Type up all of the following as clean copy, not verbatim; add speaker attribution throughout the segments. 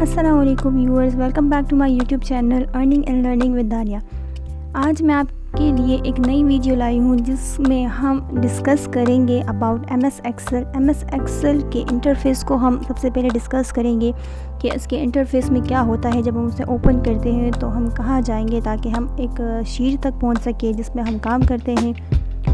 Speaker 1: अस्सलाम वालेकुम viewers, welcome back to my YouTube channel earning and learning with Dania. आज मैं आपके लिए एक नई वीडियो लाई हूँ जिसमें हम डिस्कस करेंगे अबाउट एमएस एक्सेल के इंटरफेस को हम सबसे पहले डिस्कस करेंगे कि इसके इंटरफेस में क्या होता है। जब हम उसे ओपन करते हैं तो हम कहाँ जाएंगे ताकि हम एक शीट तक पहुँच सके जिसमें हम काम करते हैं,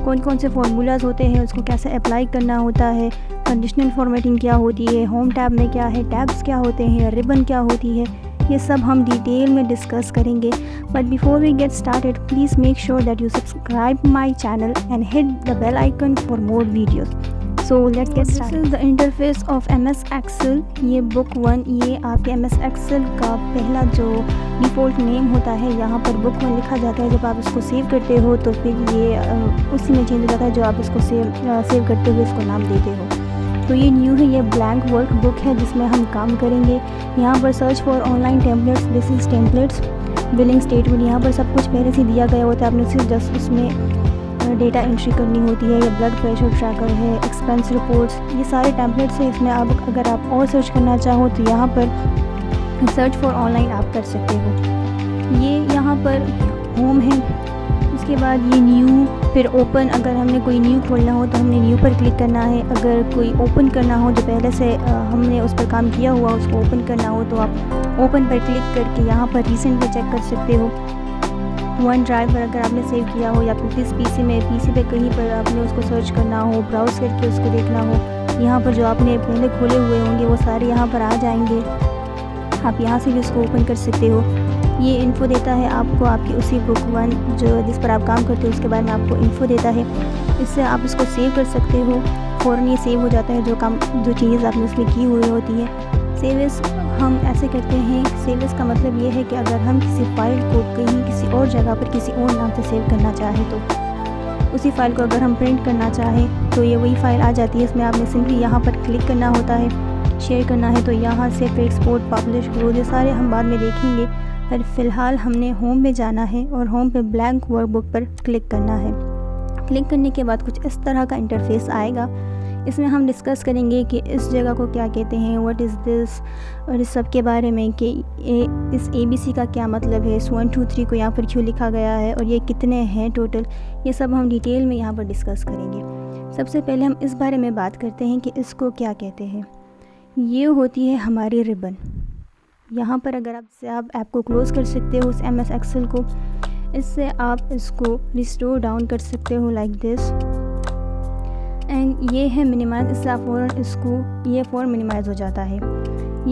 Speaker 1: कौन कौन से फार्मूलाज होते हैं, उसको कैसे अप्लाई करना होता है, कंडीशनल फॉर्मेटिंग क्या होती है, होम टैब में क्या है, टैब्स क्या होते हैं, रिबन क्या होती है, ये सब हम डिटेल में डिस्कस करेंगे। But before we get started please make sure that you subscribe my channel and hit the bell icon for more videos. So let's get started. This is the interface of MS Excel. ये book 1, ये आपके MS Excel का पहला जो default name होता है, यहाँ पर बुक 1 लिखा जाता है। जब आप इसको सेव करते हो तो फिर ये उसी में चेंज हो जाता है जो आप इसको सेव करते हुए इसको नाम देते हो। तो ये न्यू है, ये ब्लैंक वर्क बुक है जिसमें हम काम करेंगे। यहाँ पर search for online templates, this is templates, billing statement, यहाँ पर सब कुछ पहले से दिया गया होता है, आपने सिर्फ जस्ट उसमें डेटा एंट्री करनी होती है। या ब्लड प्रेशर ट्रैकर है, एक्सपेंस रिपोर्ट्स, ये सारे टेम्पलेट्स हैं। इसमें आप अगर आप और सर्च करना चाहो तो यहाँ पर सर्च फॉर ऑनलाइन आप कर सकते हो। ये यहाँ पर होम है, उसके बाद ये न्यू, फिर ओपन। अगर हमने कोई न्यू खोलना हो तो हमने न्यू पर क्लिक करना है। अगर कोई ओपन करना हो जो पहले से हमने उस पर काम किया हुआ उसको ओपन करना हो तो आप ओपन पर क्लिक करके यहाँ पर रिसेंट में चेक कर सकते हो। वन ड्राइव पर अगर आपने सेव किया हो या फिर किस पीसी पे कहीं पर आपने उसको सर्च करना हो, ब्राउज करके उसको देखना हो, यहाँ पर जो आपने पहले खोले हुए होंगे वो सारे यहाँ पर आ जाएंगे। आप यहाँ से भी उसको ओपन कर सकते हो। ये इन्फो देता है आपको आपकी उसी बुक 1 जो जिस पर आप काम करते हो उसके बारे में आपको इन्फो देता है। इससे आप इसको सेव कर सकते हो, फ़ौरन ये सेव हो जाता है जो चीज़ आपने उसमें की हुई होती है। सेव एज़ हम ऐसे करते हैं, सेव एज़ का मतलब ये है कि अगर हम किसी फ़ाइल को कहीं किसी और जगह पर किसी और नाम से सेव करना चाहें तो उसी फ़ाइल को अगर हम प्रिंट करना चाहें तो ये वही फ़ाइल आ जाती है। इसमें आपने सिंपली यहाँ पर क्लिक करना होता है, शेयर करना है तो यहाँ से फिर एक्सपोर्ट, पब्लिश, क्लोज, ये सारे हम बाद में देखेंगे। पर फ़िलहाल हमने होम में जाना है और होम पे ब्लैंक वर्कबुक पर क्लिक करना है। क्लिक करने के बाद कुछ इस तरह का इंटरफेस आएगा। इसमें हम डिस्कस करेंगे कि इस जगह को क्या कहते हैं, व्हाट इज़ दिस, और इस सब के बारे में कि इस ABC का क्या मतलब है, इस 1 2 3 को यहाँ पर क्यों लिखा गया है और ये कितने हैं टोटल, ये सब हम डिटेल में यहाँ पर डिस्कस करेंगे। सबसे पहले हम इस बारे में बात करते हैं कि इसको क्या कहते हैं। ये होती है हमारी रिबन। यहाँ पर अगर आप ऐप को क्लोज़ कर सकते हो उस एमएस एक्सेल को, इससे आप इसको रिस्टोर डाउन कर सकते हो लाइक दिस। एंड ये है मिनिमाइज, इससे आप फ़ौरन इसको ये फ़ौरन मिनिमाइज हो जाता है।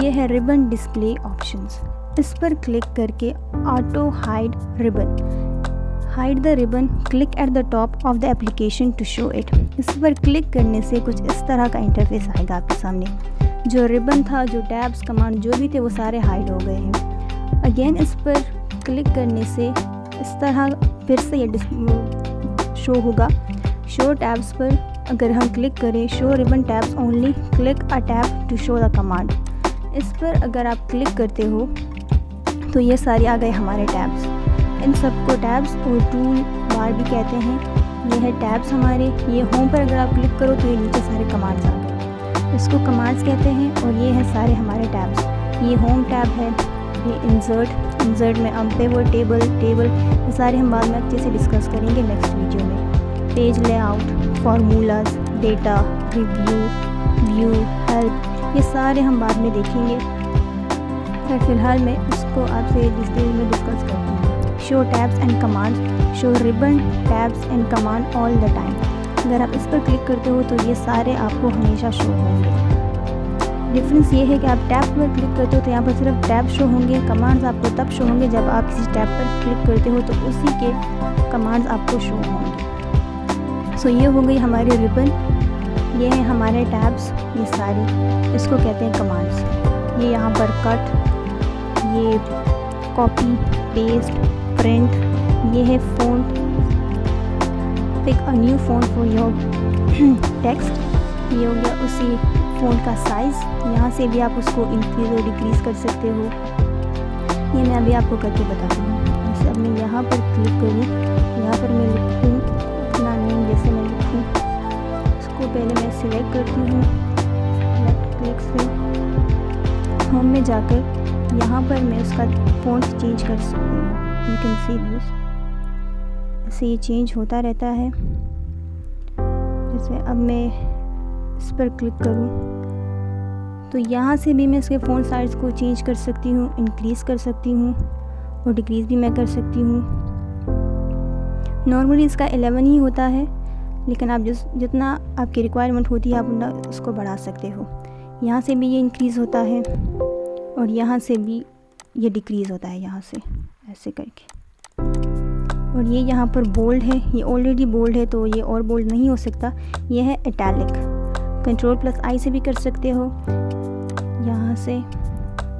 Speaker 1: ये है रिबन डिस्प्ले ऑप्शंस, इस पर क्लिक करके auto hide ribbon, hide the ribbon, click at the top of the application to show it. इस पर क्लिक करने से कुछ इस तरह का इंटरफेस आएगा आपके सामने। जो रिबन था, जो टैब्स, कमांड जो भी थे वो सारे हाइड हो गए हैं। अगेन इस पर क्लिक करने से इस तरह फिर से ये शो होगा। शो टैब्स पर अगर हम क्लिक करें, show ribbon tabs only, click a tab to show the command, इस पर अगर आप क्लिक करते हो तो ये सारे आ गए हमारे टैब्स। इन सबको टैब्स और टूल बार भी कहते हैं। ये है टैब्स हमारे। ये होम पर अगर आप क्लिक करो तो ये नीचे सारे कमांड्स आ गए, इसको कमांड्स कहते हैं। और ये है सारे हमारे टैब्स। ये होम टैब है, ये इंसर्ट में अनपेवर, टेबल, ये सारे हम बाद में अच्छे से डिस्कस करेंगे नेक्स्ट वीडियो में। Page layout, formulas, data, review, view, help, ये सारे हम बाद में देखेंगे। पर फिलहाल मैं इसको आपसे डिटेल में डिस्कस करती हूँ। Show tabs and commands, show ribbon tabs and command all the time. अगर आप इस पर क्लिक करते हो तो ये सारे आपको हमेशा शो होंगे। डिफरेंस ये है कि आप टैब पर क्लिक करते हो तो यहाँ पर सिर्फ टैब शो होंगे, कमांड्स आपको तब शो होंगे जब आप किसी टैब पर क्लिक करते हो तो उसी के कमांड्स आपको शो होंगे। सो ये हो गई हमारी रिबन, ये हैं हमारे टैब्स, ये सारी इसको कहते हैं कमांड्स। ये यहाँ पर कट, ये कॉपी, पेस्ट, प्रिंट, ये है font, pick a new font for your text, ये हो गया उसी फ़ॉन्ट का साइज़। यहाँ से भी आप उसको इंक्रीज़ और डिक्रीज़ कर सकते हो। ये मैं अभी आपको करके बताती हूँ। जैसे अब मैं यहाँ पर क्लिक करूँ, यहाँ पर मैं लिखूँ अपना नेम, जैसे मैं लिखूँ, इसको पहले मैं सिलेक्ट करती हूँ लेफ्ट क्लिक से, होम में जाकर यहाँ पर मैं उसका फ़ॉन्ट चेंज कर सकती हूँ। यू कैन सी दिस, ऐसे ये चेंज होता रहता है। जैसे अब मैं इस पर क्लिक करूँ तो यहाँ से भी मैं इसके फ़ॉन्ट साइज़ को चेंज कर सकती हूँ, इंक्रीज़ कर सकती हूँ और डिक्रीज़ भी मैं कर सकती हूँ। नॉर्मली इसका 11 ही होता है, लेकिन आप जितना आपकी रिक्वायरमेंट होती है आप उतना उसको बढ़ा सकते हो। यहाँ से भी ये इंक्रीज़ होता है और यहाँ से भी ये डिक्रीज़ होता है, यहाँ से ऐसे करके। और ये यहाँ पर बोल्ड है, ये ऑलरेडी बोल्ड है तो ये और बोल्ड नहीं हो सकता। ये है इटैलिक, Ctrl+I से भी कर सकते हो, यहाँ से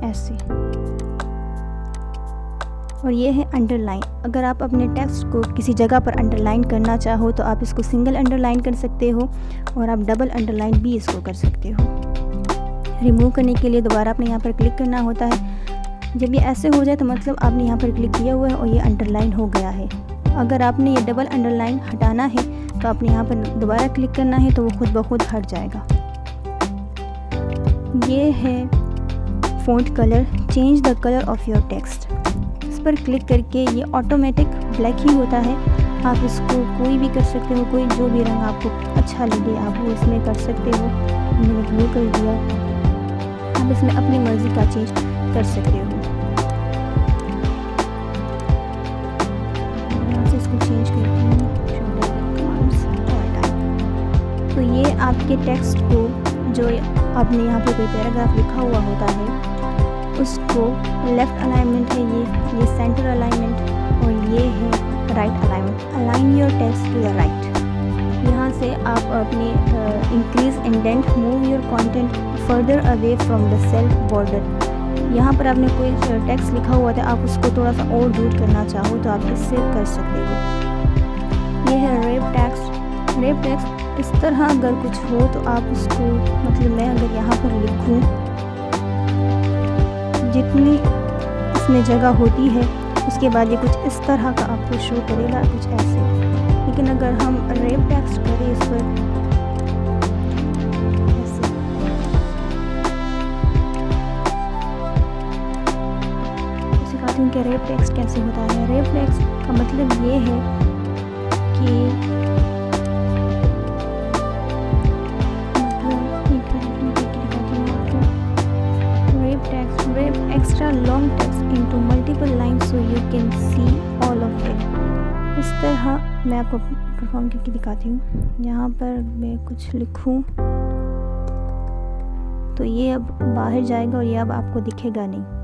Speaker 1: ऐसे। और ये है अंडरलाइन। अगर आप अपने टेक्स्ट को किसी जगह पर अंडरलाइन करना चाहो तो आप इसको सिंगल अंडरलाइन कर सकते हो और आप डबल अंडरलाइन भी इसको कर सकते हो। रिमूव करने के लिए दोबारा आपने यहाँ पर क्लिक करना होता है। जब ये ऐसे हो जाए तो मतलब आपने यहाँ पर क्लिक किया हुआ है और ये अंडरलाइन हो गया है। अगर आपने ये डबल अंडरलाइन हटाना है तो आपने यहाँ पर दोबारा क्लिक करना है तो वो खुद ब खुद हट जाएगा। ये है font colour, change the colour of your text. इस पर क्लिक करके ये ऑटोमेटिक ब्लैक ही होता है। आप इसको कोई भी कर सकते हो, कोई जो भी रंग आपको अच्छा लगे आप वो इसमें कर सकते हो। मैंने ब्लू कर दिया, आप इसमें अपनी मर्ज़ी का चेंज कर सकते हो। यहाँ से इसको चेंज करती हूँ, तो ये आपके टेक्स्ट को जो आपने यहाँ पे कोई पैराग्राफ लिखा हुआ होता है उसको लेफ़्ट अलाइनमेंट है, ये सेंटर अलाइनमेंट और ये है right alignment. Align your text to the right. यहाँ से आप अपने increase indent, move your content further away from the cell border. यहाँ पर आपने कोई टेक्स्ट लिखा हुआ था, आप उसको थोड़ा सा और दूर करना चाहो तो आप इससे कर सकते हो। ये है रेप टेक्स्ट। रेप टेक्स्ट इस तरह अगर कुछ हो तो आप उसको, मतलब मैं अगर यहाँ पर लिखूँ, जितनी इसमें जगह होती है उसके बाद ये कुछ इस तरह का आपको शो करेगा, कुछ ऐसे। लेकिन अगर हम रेप टेक्स्ट करें इस पर ऐसे, सिखाती हूँ कि रेप टेक्स्ट कैसे होता है। रेप टेक्स्ट का मतलब ये है कि extra long text into multiple lines so you can see all of it। इस तरह मैं आपको परफॉर्म करके दिखाती हूँ। यहाँ पर मैं कुछ लिखूँ तो ये अब बाहर जाएगा और ये अब आपको दिखेगा नहीं।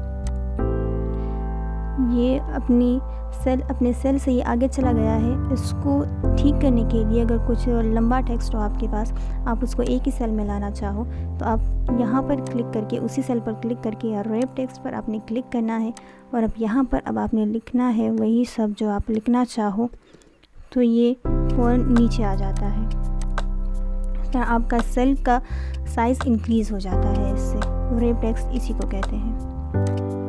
Speaker 1: ये अपने सेल से ये आगे चला गया है। इसको ठीक करने के लिए अगर कुछ लंबा टेक्स्ट हो आपके पास, आप उसको एक ही सेल में लाना चाहो तो आप यहाँ पर क्लिक करके, उसी सेल पर क्लिक करके या रेप टेक्स्ट पर आपने क्लिक करना है और अब यहाँ पर अब आपने लिखना है वही सब जो आप लिखना चाहो, तो ये फ़ौरन नीचे आ जाता है। इस तरह आपका सेल का साइज़ इंक्रीज़ हो जाता है इससे। रेप टेक्स्ट इसी को कहते हैं।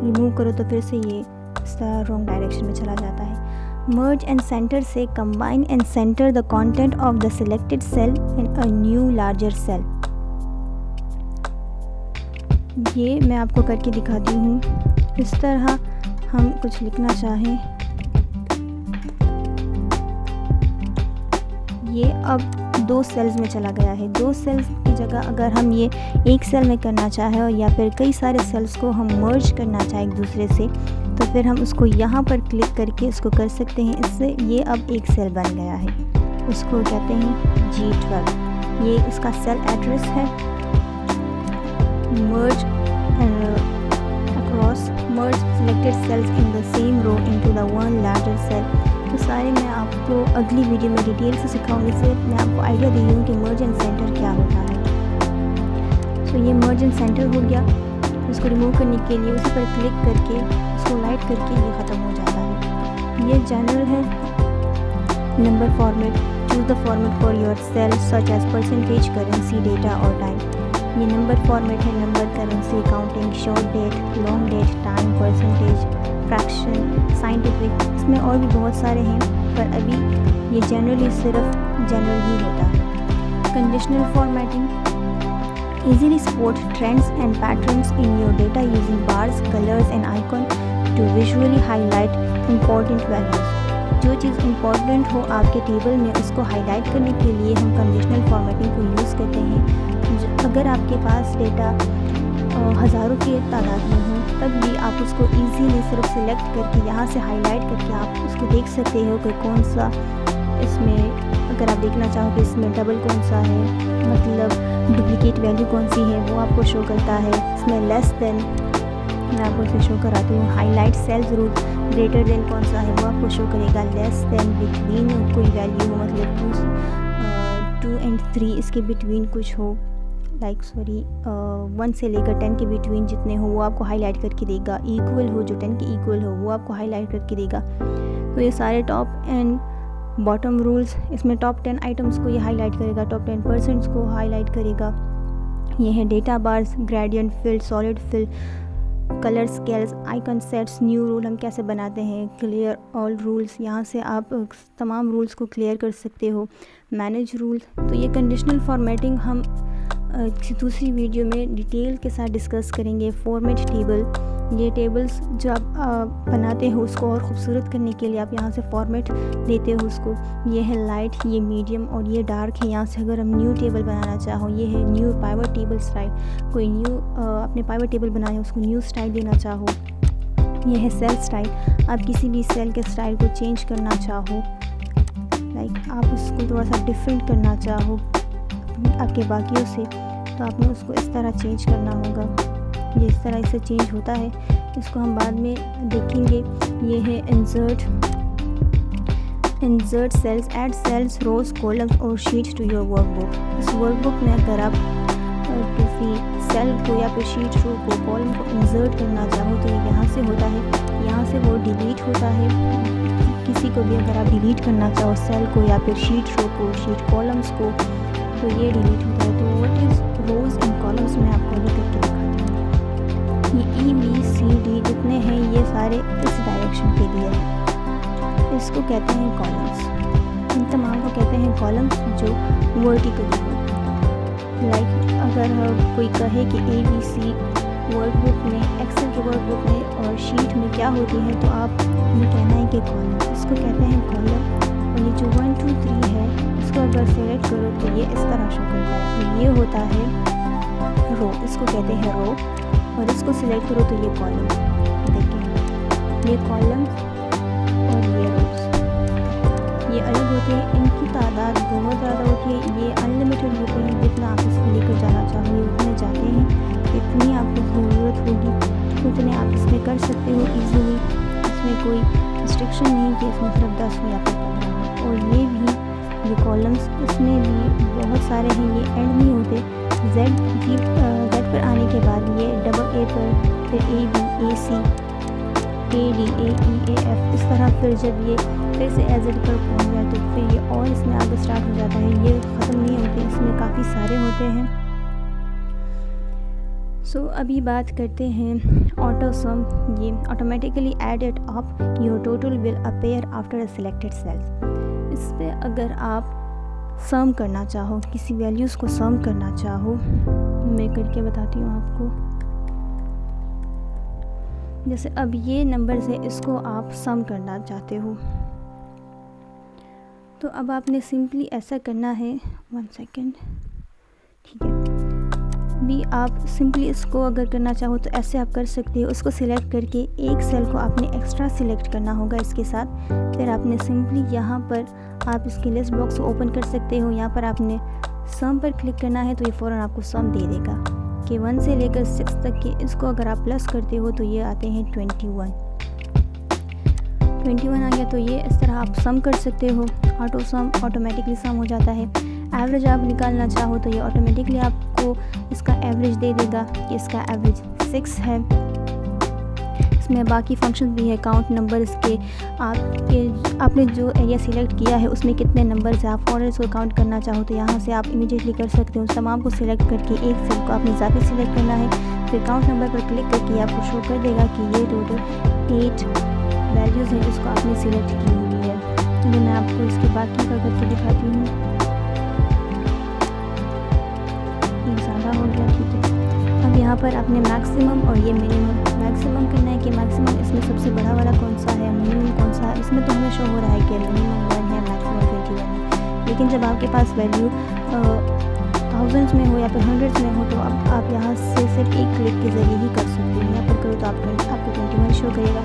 Speaker 1: रिमूव करो तो फिर से ये इस तरह रॉन्ग डायरेक्शन में चला जाता है। मर्ज एंड सेंटर से combine and centre the content of the selected cell in a new larger cell. ये मैं आपको करके दिखाती हूँ। इस तरह हम कुछ लिखना चाहें, ये अब 2 सेल्स में चला गया है। 2 सेल्स की जगह अगर हम ये एक सेल में करना चाहें और या फिर कई सारे सेल्स को हम मर्ज करना चाहें एक दूसरे से, तो फिर हम उसको यहाँ पर क्लिक करके इसको कर सकते हैं। इससे ये अब एक सेल बन गया है। उसको कहते हैं G12। ये इसका सेल एड्रेस है। Merge across, merge selected cells in the same row into the one larger cell. तो सारे मैं आपको अगली वीडियो में डिटेल से सिखाऊंगी। सिर्फ मैं आपको आइडिया दे रही हूँ कि मर्ज एंड सेंटर क्या होता है। तो ये मर्ज एंड सेंटर हो गया। इसको रिमूव करने के लिए उसी पर क्लिक करके इसको लाइट करके ये ख़त्म हो जाता है। ये जनरल है। Number format, choose the format for your cell such as percentage, currency, data और टाइम। ये नंबर फॉर्मेट है। Number, currency, counting, short date, long date, time, percentage, fraction, scientific. इसमें और भी बहुत सारे हैं पर अभी ये जनरली सिर्फ जनरल ही होता है। Conditional formatting, Easily spot trends and patterns in your data using bars, colors and icon to visually highlight important values. जो चीज़ इम्पॉर्टेंट हो आपके टेबल में उसको हाईलाइट करने के लिए हम कंडीशनल फॉर्मेटिंग को यूज़ करते हैं। अगर आपके पास डेटा हज़ारों की तादाद में हो तब भी आप उसको इजीली सिर्फ सिलेक्ट करके यहाँ से हाईलाइट करके आप उसको देख सकते हो कि कौन सा इसमें, अगर आप देखना चाहो कि इसमें डबल कौन सा है, मतलब डुप्लीकेट वैल्यू कौन सी है वो आपको शो करता है। इसमें लेस देन मैं आपको इसे शो कराती हूँ। हाईलाइट सेल ज़रूर, ग्रेटर देन कौन सा है वो आपको शो करेगा। लेस देन बिटवीन कोई वैल्यू हो, मतलब 2 and 3 इसके बिटवीन कुछ हो, 1 से लेकर 10 के बिटवीन जितने हो वो आपको हाईलाइट करके देगा। इक्वल हो, जो 10 के इक्वल हो वो आपको हाईलाइट करके देगा। तो ये सारे टॉप एंड बॉटम रूल्स, इसमें टॉप 10 आइटम्स को ये हाईलाइट करेगा, टॉप 10% को हाईलाइट करेगा। ये है data bars, gradient fill, solid fill, colour scales, icon sets, new rule हम कैसे बनाते हैं, क्लियर ऑल रूल्स, यहाँ से आप तमाम रूल्स को क्लियर कर सकते हो। मैनेज रूल, तो ये कंडीशनल फॉर्मेटिंग हम किसी दूसरी वीडियो में डिटेल के साथ डिस्कस करेंगे। फॉर्मेट टेबल, ये टेबल्स जो आप बनाते हो उसको और ख़ूबसूरत करने के लिए आप यहाँ से फॉर्मेट देते हो उसको। ये है लाइट, ये मीडियम और ये डार्क है। यहाँ से अगर हम न्यू टेबल बनाना चाहो, ये है न्यू पाइवट टेबल स्टाइल। कोई न्यू अपने पाइवट टेबल बनाए उसको न्यू स्टाइल देना चाहो। ये है सेल स्टाइल, आप किसी भी सेल के स्टाइल को चेंज करना चाहो, आप उसको थोड़ा सा डिफरेंट करना चाहो आपके बाकियों से, तो आपने उसको इस तरह चेंज करना होगा। ये इस तरह इससे चेंज होता है, इसको हम बाद में देखेंगे। ये है इंसर्ट सेल्स, ऐड सेल्स, रोज, कॉलम्स और शीट टू योर वर्कबुक। इस वर्कबुक में अगर आप किसी सेल को या फिर शीट रो को, कॉलम को इंसर्ट करना चाहो तो ये यहाँ से होता है, यहाँ से वो डिलीट होता है। किसी को भी अगर आप डिलीट करना चाहो सेल को या फिर शीट रो को, शीट कॉलम्स को, तो ये डिलीट होता है। तो what is rows and columns में आपको अभी करके दिखाती हूँ। ये EBCD जितने हैं ये सारे इस डायरेक्शन के लिए, इसको कहते हैं कॉलम्स। इन तमाम को कहते हैं कॉलम्स जो वर्टिकली हो। अगर कोई कहे कि ABC वर्कबुक में, एक्सेल के वर्कबुक में और शीट में क्या होती है, तो आप ये कहना है कि कॉलम, इसको कहते हैं कॉलम। और ये जो 1 2 3 है इसको अगर सेलेक्ट करो तो ये इस तरह शो करता है। तो ये होता है रो, इसको कहते हैं रो, और इसको सिलेक्ट करो तो ये कॉलम। देखिए ये कॉलम और ये रोज, ये अलग होते हैं, इनकी तादाद बहुत ज़्यादा होती है। ये अनलिमिटेड होते हैं, जितना आप इसको लेकर जाना चाहिए उतने जाते हैं, इतनी आपको ज़रूरत होगी उतने आप इसमें कर सकते हो ईजीली। इसमें कोई रिस्ट्रिक्शन नहीं कि इसमें सिर्फ 10 हो या फिर 15। और ये भी ये कॉलम्स, इसमें भी बहुत सारे हैं, ये एंड नहीं होते। Z पर आने के बाद ये डबल A पर, फिर AB, AC, AD, AE, AF, इस तरह फिर जब ये फिर से AZ पर पहुँच जाए तो फिर ये और इसमें आगे स्टार्ट हो जाता है। ये ख़त्म नहीं होते, इसमें काफ़ी सारे होते हैं। सो अभी बात करते हैं ऑटो सम। ये automatically add it up, your total will appear after a selected cells. इस पर अगर आप सम करना चाहो, किसी वैल्यूज़ को सम करना चाहो, मैं करके बताती हूँ आपको। जैसे अब ये नंबर से इसको आप सम करना चाहते हो, तो अब आपने सिंपली ऐसा करना है। 1 सेकेंड, ठीक है। भी आप सिंपली इसको अगर करना चाहो तो ऐसे आप कर सकते हो। उसको सिलेक्ट करके एक सेल को आपने एक्स्ट्रा सिलेक्ट करना होगा इसके साथ। फिर आपने सिंपली यहाँ पर आप इसके लिस्ट बॉक्स को ओपन कर सकते हो। यहाँ पर आपने सम पर क्लिक करना है तो ये फ़ौरन आपको सम दे देगा कि 1 से लेकर 6 तक के। इसको अगर आप प्लस करते हो तो ये आते हैं 21 आ गया। तो ये इस तरह आप सम कर सकते हो। ऑटो सम ऑटोमेटिकली सम हो जाता है। एवरेज आप निकालना चाहो तो ये ऑटोमेटिकली आपको इसका एवरेज दे देगा कि इसका एवरेज 6 है। इसमें बाकी फंक्शन भी है, काउंट नंबर्स के। आपने जो एरिया सिलेक्ट किया है उसमें कितने नंबर्स हैं, आप फ़ौरन इसको काउंट करना चाहो तो यहाँ से आप इमीडिएटली कर सकते हो। तमाम को सिलेक्ट करके एक सेल को आपने ज़्यादा सिलेक्ट करना है, फिर काउंट नंबर पर क्लिक करके आपको शो कर देगा कि ये टोटल 8 वैल्यूज़ हैं जिसको आपने सिलेक्ट की हुई है। तो मैं आपको इसके बाकी का करके दिखाती हूँ। ये ज़्यादा हो गया। अब यहाँ पर आपने मैक्सिमम और ये मिनिमम, मैक्सिमम करना है कि मैक्सिमम इसमें सबसे बड़ा वाला कौन सा है, मिनिमम कौन सा है। इसमें तो हमें शो हो रहा है कि मिनिमम 1 है, मैक्सिमम 21 है। लेकिन जब आपके पास वैल्यू थाउजेंड्स में हो या फिर हंड्रेड्स में हो तो अब आप यहाँ से सिर्फ एक क्लिक के ज़रिए ही कर सकते हो। यहाँ पर करो तो आपको 21 शो करेगा।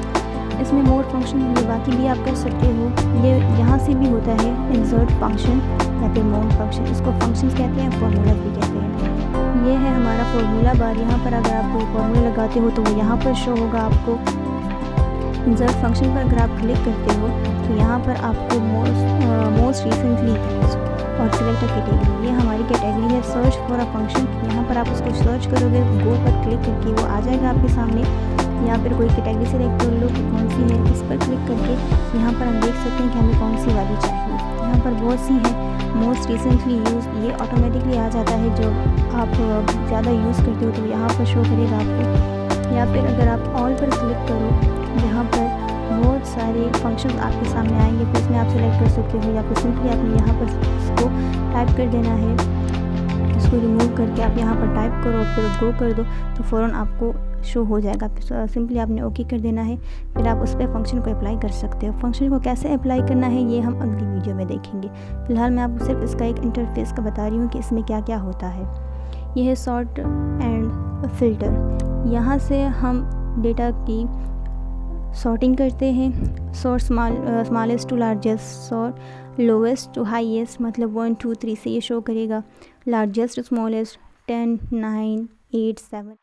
Speaker 1: इसमें मोर फंक्शन ये बाकी भी आप कर सकते हो। ये यहाँ से भी होता है इंसर्ट फंक्शन या फिर मोर फंक्शन, इसको फंक्शंस कहते हैं, फार्मूला भी कहते हैं। ये है हमारा फार्मूला बार। यहाँ पर अगर आप कोई फार्मूला लगाते हो तो वो यहाँ पर शो होगा आपको। इंसर्ट फंक्शन पर अगर आप क्लिक करते हो तो यहाँ पर आपको मोस्ट रिसेंटली और सिलेक्ट कैटेगरी, ये हमारी कैटेगरी है सर्च फॉर अ फंक्शन। यहाँ पर आप उसको सर्च करोगे, गो पर क्लिक करके वो आ जाएगा आपके सामने। यहाँ पर कोई कैटेगरी सेलेक्ट कर लो कि कौन सी है, इस पर क्लिक करके यहाँ पर हम देख सकते हैं कि हमें कौन सी वाली चाहिए। यहाँ पर बहुत सी है। मोस्ट रिसेंटली यूज ये ऑटोमेटिकली आ जाता है, जो आप ज़्यादा यूज़ करते हो तो यहाँ पर शो करेगा आपको। या फिर अगर आप ऑल पर क्लिक करो, यहाँ पर बहुत सारे फंक्शंस आपके सामने आएंगे, तो इसमें आप सेलेक्ट कर सकते हो या फिर सिंपली आपने यहाँ पर इसको टाइप कर देना है। इसको रिमूव करके आप यहाँ पर टाइप करो और फिर गो कर दो तो फ़ौरन आपको शो हो जाएगा। सिंपली आपने ओके कर देना है, फिर आप उस पर फंक्शन को अप्लाई कर सकते हो। फंक्शन को कैसे अप्लाई करना है ये हम अगली वीडियो में देखेंगे। फ़िलहाल मैं आपको सिर्फ इसका एक इंटरफेस का बता रही हूँ कि इसमें क्या क्या होता है। यह है सॉर्ट एंड फ़िल्टर। यहाँ से हम डेटा की सॉर्टिंग करते हैं। Sort smallest to largest, sort lowest to highest, मतलब 1 2 3 से ये शो करेगा। लार्जेस्ट टू स्मॉलेस्ट 10 9 8 7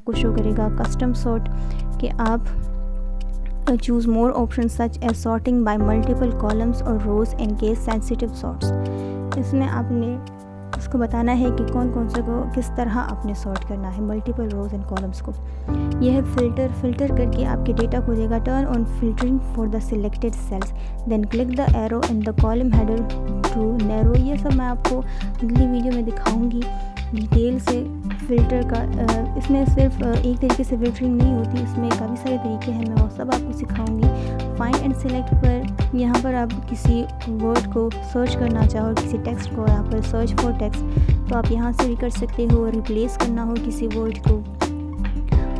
Speaker 1: को शो करेगा। कस्टम सॉर्ट कि आप choose more option such as sorting by multiple columns और rows in case sensitive sorts. इसमें आपने उसको बताना है कि कौन कौन से को किस तरह आपने सॉर्ट करना है, मल्टीपल रोज एंड कॉलम्स को। यह है फ़िल्टर। फ़िल्टर करके आपके डेटा को देगा। Turn on filtering for the selected cells, then click the arrow in the column header to narrow. ये सब मैं आपको अगली वीडियो में दिखाऊंगी डिटेल से। फ़िल्टर का इसमें सिर्फ एक तरीके से फ़िल्टरिंग नहीं होती, इसमें काफ़ी सारे तरीके हैं, मैं वो सब आपको सिखाऊंगी। फाइंड एंड सेलेक्ट पर यहाँ पर आप किसी वर्ड को सर्च करना चाहो, किसी टेक्स्ट को, यहाँ पर सर्च फॉर टेक्स्ट, तो आप यहाँ से भी कर सकते हो। रिप्लेस करना हो किसी वर्ड को,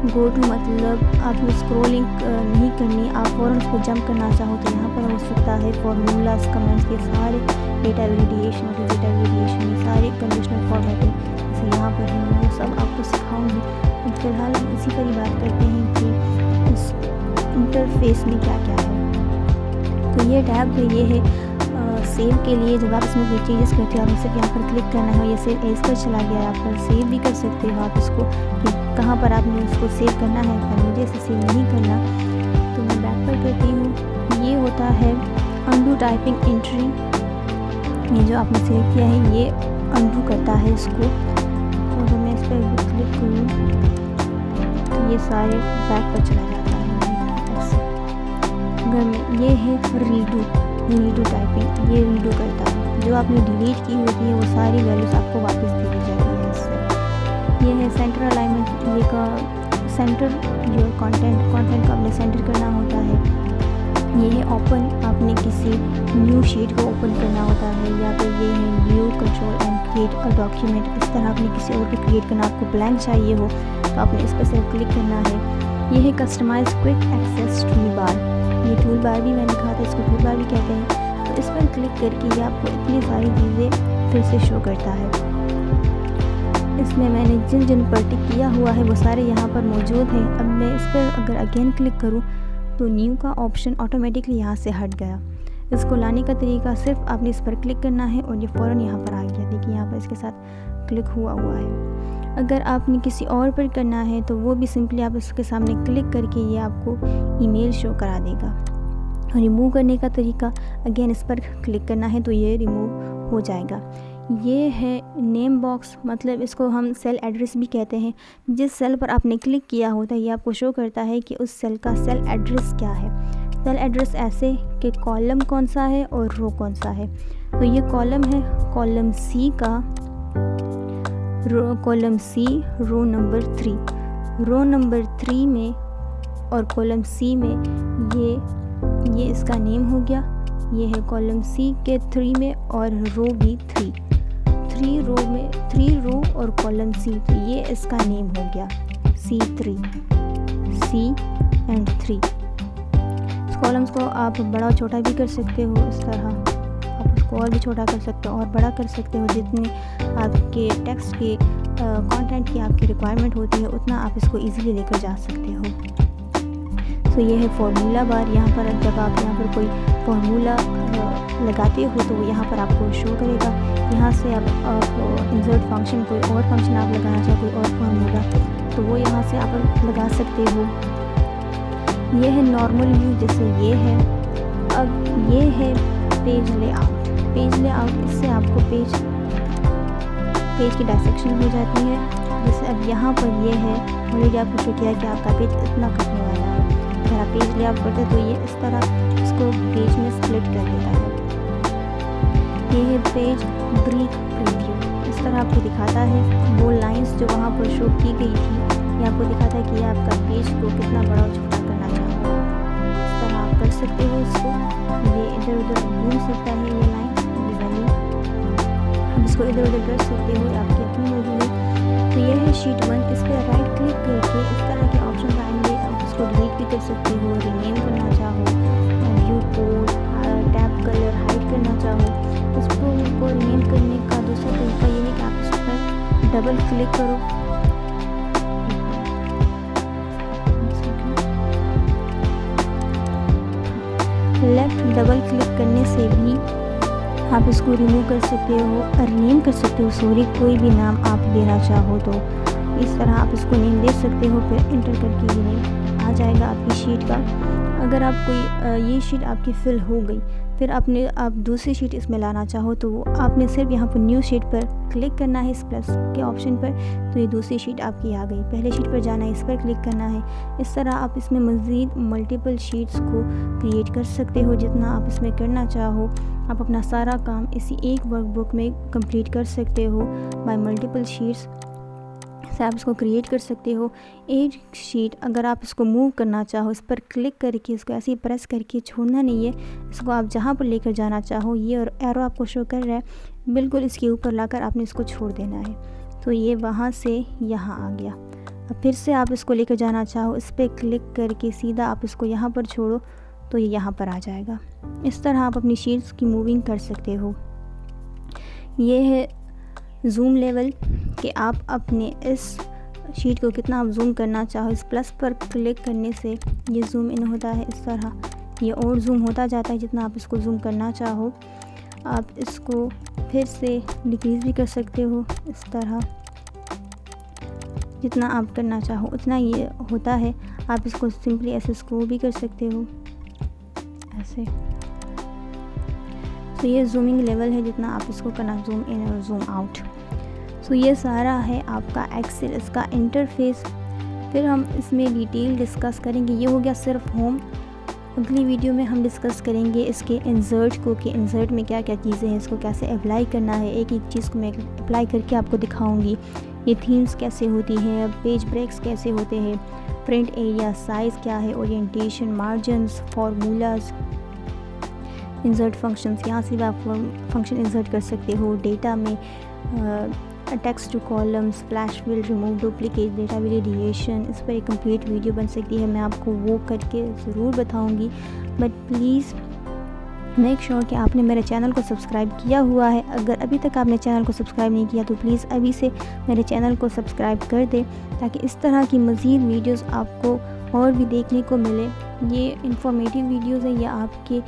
Speaker 1: गो टू मतलब आपने स्क्रॉलिंग नहीं करनी, आप फ़ौरन उसको जंप करना चाहो तो यहाँ पर हो सकता है। फार्मूलाज, कमेंट्स, ये सारे डेटा वेरिएशन और डेटा वेरिएशन, ये सारे कंडीशनल फॉर्मेटिंग जैसे यहाँ पर है, वो सब आपको सिखाऊंगी। फिलहाल हम इसी पर ही बात करते हैं कि इस इंटरफेस में क्या क्या है। तो ये टैब है, ये है सेव के लिए। जब आप इसमें कोई चेंजेस करते हो, आप सिर्फ यहाँ पर क्लिक करना है, ये सेव एज पर चला गया। आप पर सेव भी कर सकते हो आप इसको कि कहाँ पर आपने उसको सेव करना है। पर मुझे इसे सेव नहीं करना तो मैं बैक पर करती हूँ। ये होता है अनडू टाइपिंग एंट्री। ये जो आपने सेव किया है ये अनडू करता है इसको। तो अगर मैं इस पर क्लिक करूँ तो ये सारे बैक पर चला जाता है ऐसे। अगर मैं ये है रीडू टाइपिंग, ये रीडू करता है। जो आपने डिलीट की होती है वो सारी वैल्यूज़ आपको वापस दे दी जाती है इससे। ये है सेंटर अलाइनमेंट, ये का सेंटर जो कंटेंट का आपने सेंटर करना होता है। ये है ओपन, आपने किसी न्यू शीट को ओपन करना होता है। या फिर ये है new control and create a document. इस तरह आपने किसी और को क्रिएट करना, आपको ब्लैंक चाहिए हो तो आपने इस पर सिर्फ क्लिक करना है। ये है customise quick access toolbar. ये टूल बार भी मैंने कहा था, इसको टूल बार भी कहते हैं। तो इस पर क्लिक करके ये आपको इतनी सारी चीज़ें फिर से शो करता है। इसमें मैंने जिन जिन पर टिक किया हुआ है वो सारे यहाँ पर मौजूद हैं। अब मैं इस पर अगर अगेन क्लिक करूँ तो न्यू का ऑप्शन ऑटोमेटिकली यहाँ से हट गया। इसको लाने का तरीका सिर्फ आपने इस पर क्लिक करना है और ये फ़ौरन यहाँ पर आ गया। देखिए यहाँ पर इसके साथ क्लिक हुआ है। अगर आपने किसी और पर करना है तो वो भी सिंपली आप इसके सामने क्लिक करके ये आपको ईमेल शो करा देगा। रिमूव करने का तरीका अगेन इस पर क्लिक करना है तो ये रिमूव हो जाएगा। ये है नेम बॉक्स, मतलब इसको हम सेल एड्रेस भी कहते हैं। जिस सेल पर आपने क्लिक किया होता है ये आपको शो करता है कि उस सेल का सेल एड्रेस क्या है। सेल एड्रेस ऐसे कि कॉलम कौन सा है और रो कौन सा है। तो ये कॉलम है, कॉलम सी का column C row number 3, row number 3 में और कॉलम सी में ये इसका नेम हो गया। ये है कॉलम सी के 3 में और रो भी 3 थ्री रो और कॉलम C, तो ये इसका नेम हो गया C3, C एंड 3। इस कॉलम्स को आप बड़ा और छोटा भी कर सकते हो, इस तरह आप उसको और भी छोटा कर सकते हो और बड़ा कर सकते हो। जितने आपके टेक्स्ट के कंटेंट की आपकी रिक्वायरमेंट होती है उतना आप इसको इजीली लेकर जा सकते हो। तो ये है फार्मूला बार। यहाँ पर जब आप यहाँ पर कोई फार्मूला लगाते हो तो वो यहाँ पर आपको शो करेगा। यहाँ से आप इंसर्ट फंक्शन, कोई और फंक्शन आप लगाना चाहो, कोई और फार्मूला, तो वो यहाँ से आप लगा सकते हो। ये है नॉर्मल व्यू, जैसे ये है। अब ये है पेज लेआउट। पेज लेआउट, इससे आपको पेज की डायसेक्शन हो जाती है। जैसे अब यहाँ पर ये है, ऑलरेडी आपको शो किया कि आपका पेज इतना कटने वाला है। अगर आप पेज लेआउट करते तो ये इस तरह इसको पेज में स्प्लिट कर देता है। ये है पेज ब्रीफ प्रीव्यू, इस तरह आपको दिखाता है वो लाइंस जो वहाँ पर शो की गई थी, ये आपको दिखाता है कि ये आपका पेज को कितना बड़ा और छोटा करना चाहते हो। इस तरह आप कर सकते हो इसको। ये इधर उधर घूम सकता है, ये लाइन, ये वैल्यू आप इसको इधर उधर कर सकते हो, आपकी अपनी मर्जी है। तो ये है शीट 1। इस पर राइट क्लिक करके इस तरह के ऑप्शन आएंगे। आप इसको डिलीट भी कर सकते हो, रीनेम करना चाहो, view code, tab colour, hide करना चाहो। इसको रीनेम करने का दूसरा तरीका ये है कि आप इस पर डबल क्लिक करो। लेफ्ट डबल क्लिक करने से भी आप इसको रिमूव कर सकते हो, रीनेम कर सकते हो, सॉरी, कोई भी नाम आप देना चाहो तो इस तरह आप इसको नेम दे सकते हो। फिर इंटर करके ये नेम आ जाएगा आपकी शीट का। अगर आप कोई ये शीट आपकी फिल हो गई, फिर आप दूसरी शीट इसमें लाना चाहो तो आपने सिर्फ यहाँ पर न्यू शीट पर क्लिक करना है, इस प्लस के ऑप्शन पर, तो ये दूसरी शीट आपकी आ गई। पहले शीट पर जाना है, इस पर क्लिक करना है। इस तरह आप इसमें मज़ीद मल्टीपल शीट्स को क्रिएट कर सकते हो, जितना आप इसमें करना चाहो। आप अपना सारा काम इसी एक वर्कबुक में कंप्लीट कर सकते हो बाय मल्टीपल शीट्स से आप इसको क्रिएट कर सकते हो। एक शीट अगर आप इसको मूव करना चाहो, इस पर क्लिक करके इसको ऐसे ही प्रेस करके छोड़ना नहीं है, इसको आप जहाँ पर लेकर जाना चाहो, ये और एरो आपको शो कर रहा है, बिल्कुल इसके ऊपर लाकर आपने इसको छोड़ देना है। तो ये वहाँ से यहाँ आ गया। अब फिर से आप इसको लेकर जाना चाहो, इस पर क्लिक करके सीधा आप इसको यहाँ पर छोड़ो तो ये यहाँ पर आ जाएगा। इस तरह आप अपनी शीट्स की मूविंग कर सकते हो। ये है जूम लेवल कि आप अपने इस शीट को कितना आप जूम करना चाहो। इस प्लस पर क्लिक करने से ये जूम इन होता है, इस तरह ये और जूम होता जाता है जितना आप इसको जूम करना चाहो। आप इसको फिर से डिक्रीज़ भी कर सकते हो, इस तरह जितना आप करना चाहो उतना ये होता है। आप इसको सिंपली ऐसे स्क्रो भी कर सकते हो, ऐसे। तो ये जूमिंग लेवल है जितना आप इसको करना, जूम इन और जूम आउट। सो ये सारा है आपका एक्सेल, इसका इंटरफेस। फिर हम इसमें डिटेल डिस्कस करेंगे। ये हो गया सिर्फ होम। अगली वीडियो में हम डिस्कस करेंगे इसके इंसर्ट को, कि इंसर्ट में क्या क्या चीज़ें हैं, इसको कैसे अप्लाई करना है। एक एक चीज़ को मैं अप्लाई करके आपको दिखाऊंगी। ये थीम्स कैसे होती हैं, पेज ब्रेक्स कैसे होते हैं, प्रिंट एरिया साइज़ क्या है, orientation, margins, formulas, insert functions, यहाँ से भी आप फंक्शन इंसर्ट कर सकते हो। डेटा में text to columns, flash fill, remove duplicate, data validation, इस पर एक कंप्लीट वीडियो बन सकती है। मैं आपको वो करके ज़रूर बताऊंगी। बट प्लीज़ मेक श्योर कि आपने मेरे चैनल को सब्सक्राइब किया हुआ है। अगर अभी तक आपने चैनल को सब्सक्राइब नहीं किया तो प्लीज़ अभी से मेरे चैनल को सब्सक्राइब कर दें, ताकि इस तरह की मज़ीद वीडियोस आपको और भी देखने को मिले। ये इंफॉर्मेटिव वीडियोस है, ये आपके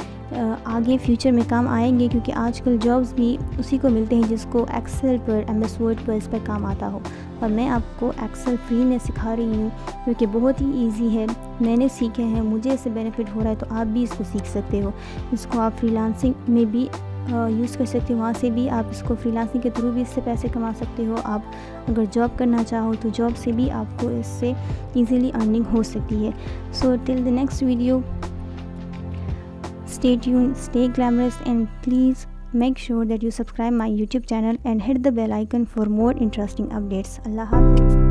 Speaker 1: आगे फ्यूचर में काम आएंगे, क्योंकि आजकल जॉब्स भी उसी को मिलते हैं जिसको एक्सेल पर, MS वर्ड पर, इस पर काम आता हो। और मैं आपको एक्सेल फ्री में सिखा रही हूँ, क्योंकि बहुत ही इजी है। मैंने सीखे हैं, मुझे इससे बेनिफिट हो रहा है, तो आप भी इसको सीख सकते हो। इसको आप फ्रीलांसिंग में भी यूज़ कर सकते हो, वहाँ से भी आप इसको फ्रीलांसिंग के थ्रू भी इससे पैसे कमा सकते हो। आप अगर जॉब करना चाहो तो जॉब से भी आपको इससे इजीली अर्निंग हो सकती है। So till the next video, stay tuned, stay glamorous, and please make sure that you subscribe my YouTube channel and hit the bell icon for more interesting updates. Allah Hafiz.